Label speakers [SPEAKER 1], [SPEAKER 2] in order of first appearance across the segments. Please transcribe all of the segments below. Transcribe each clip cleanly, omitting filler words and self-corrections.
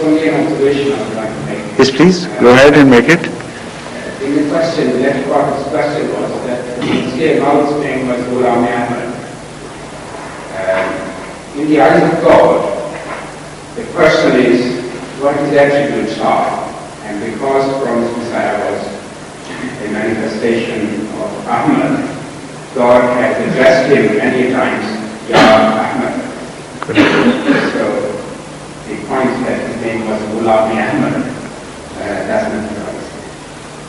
[SPEAKER 1] only an observation I would like to make.
[SPEAKER 2] Yes, please, go ahead and make it.
[SPEAKER 1] In the question, the next part of the question was that Muhammad's name was Muhammad and Ahmad. In the eyes of God, the question is, what his attributes are? And because the promised Messiah was a manifestation of Ahmad, God has addressed him many times, Ya Ahmad. So the point that his name was Ghulam Ahmad does not arise.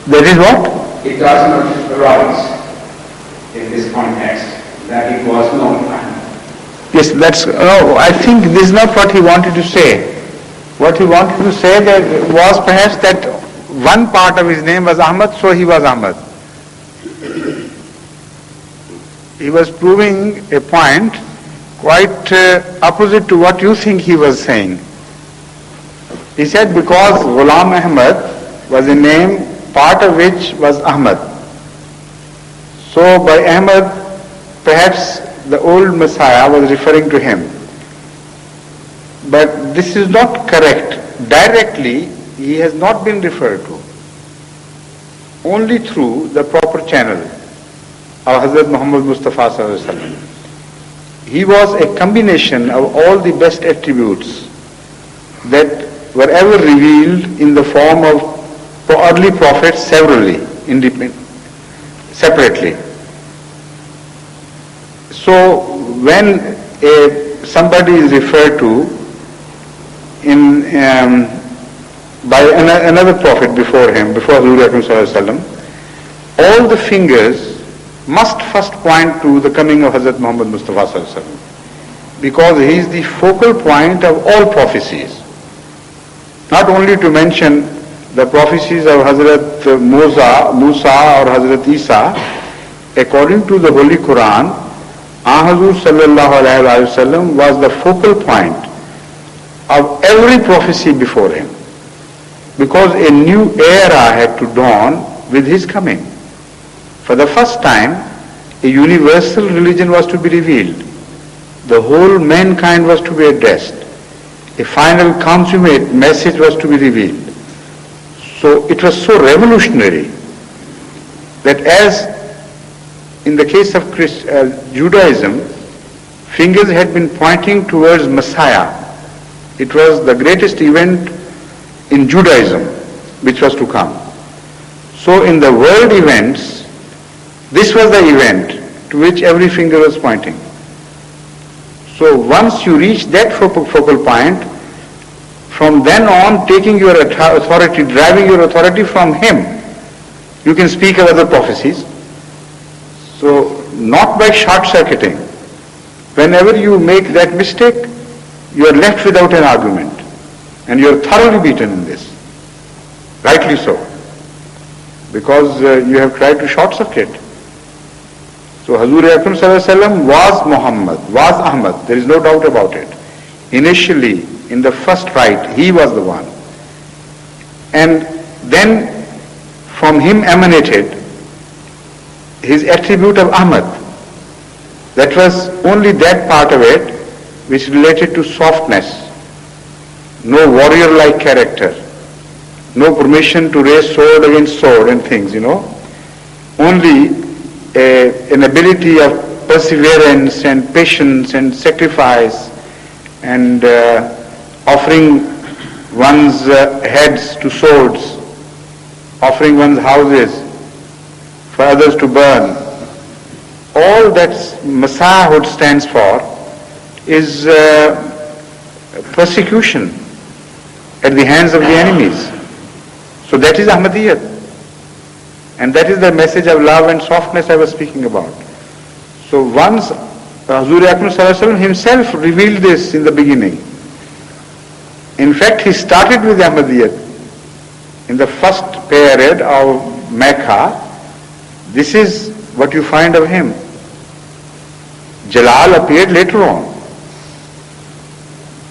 [SPEAKER 2] That is what?
[SPEAKER 1] It does not arise in this context that it was known Ahmad.
[SPEAKER 2] Yes, I think this is not what he wanted to say. What he wanted to say that was perhaps that one part of his name was Ahmad, so he was Ahmad. He was proving a point quite opposite to what you think he was saying. He said because Ghulam Ahmad was a name, part of which was Ahmad. So by Ahmad, perhaps the old Messiah was referring to him. But this is not correct. Directly, he has not been referred to. Only through the proper channel of Hazrat Muhammad Mustafa Sallallahu Alaihi Wasallam. He was a combination of all the best attributes that were ever revealed in the form of early prophets separately. So when somebody is referred to by another prophet before him, before Hazrat Muhammad, all the fingers must first point to the coming of Hazrat Muhammad Mustafa Sallallahu, because he is the focal point of all prophecies. Not only to mention the prophecies of Hazrat Musa or Hazrat Isa, according to the Holy Quran, Hazur Sallallahu Alaihi Wasallam was the focal point of every prophecy before him, because a new era had to dawn with his coming. For the first time, a universal religion was to be revealed. The whole mankind was to be addressed. A final consummate message was to be revealed. So it was so revolutionary that as in the case of Judaism, fingers had been pointing towards Messiah. It was the greatest event in Judaism which was to come. So in the world events, this was the event to which every finger was pointing. So once you reach that focal point, from then on, taking your authority, driving your authority from him, you can speak of other prophecies. So not by short-circuiting. Whenever you make that mistake, you are left without an argument, and you are thoroughly beaten in this. Rightly so, because you have tried to short-circuit. So Hazur Akram Sallallahu Alaihi Wasallam was Muhammad, was Ahmad, there is no doubt about it. Initially, in the first rite, he was the one. And then from him emanated his attribute of Ahmad. That was only that part of it which related to softness, no warrior-like character, no permission to raise sword against sword and things, only an ability of perseverance and patience and sacrifice and offering one's heads to swords, offering one's houses for others to burn. All that Messiahhood stands for is persecution at the hands of the enemies. So that is Ahmadiyyah. And that is the message of love and softness I was speaking about. So once Hazur Akram Sallallahu Alaihi Wasallam himself revealed this in the beginning. In fact, he started with Ahmadiyyah. In the first period of Mecca, this is what you find of him. Jalal appeared later on.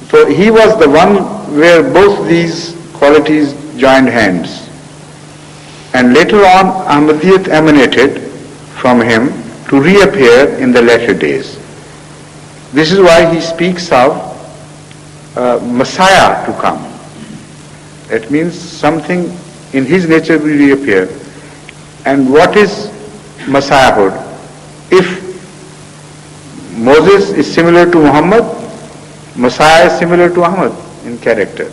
[SPEAKER 2] So he was the one where both these qualities joined hands. And later on, Ahmadiyyat emanated from him to reappear in the latter days. This is why he speaks of Messiah to come. It means something in his nature will reappear. And what is Messiahhood? If Moses is similar to Muhammad, Messiah is similar to Ahmad in character.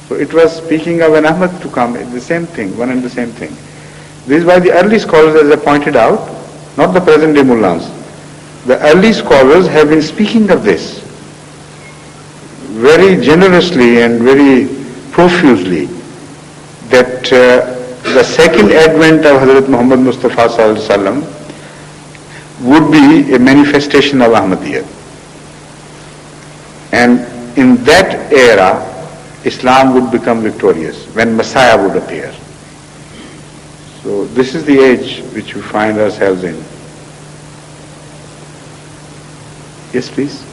[SPEAKER 2] So it was speaking of an Ahmad to come, the same thing, one and the same thing. This is why the early scholars, as I pointed out, not the present day mullahs, the early scholars have been speaking of this very generously and very profusely, that the second advent of Hazrat Muhammad Mustafa Sallallahu Alaihi Wasallam would be a manifestation of Ahmadiyyah. And in that era, Islam would become victorious, when Messiah would appear. So this is the age which we find ourselves in. Yes, please.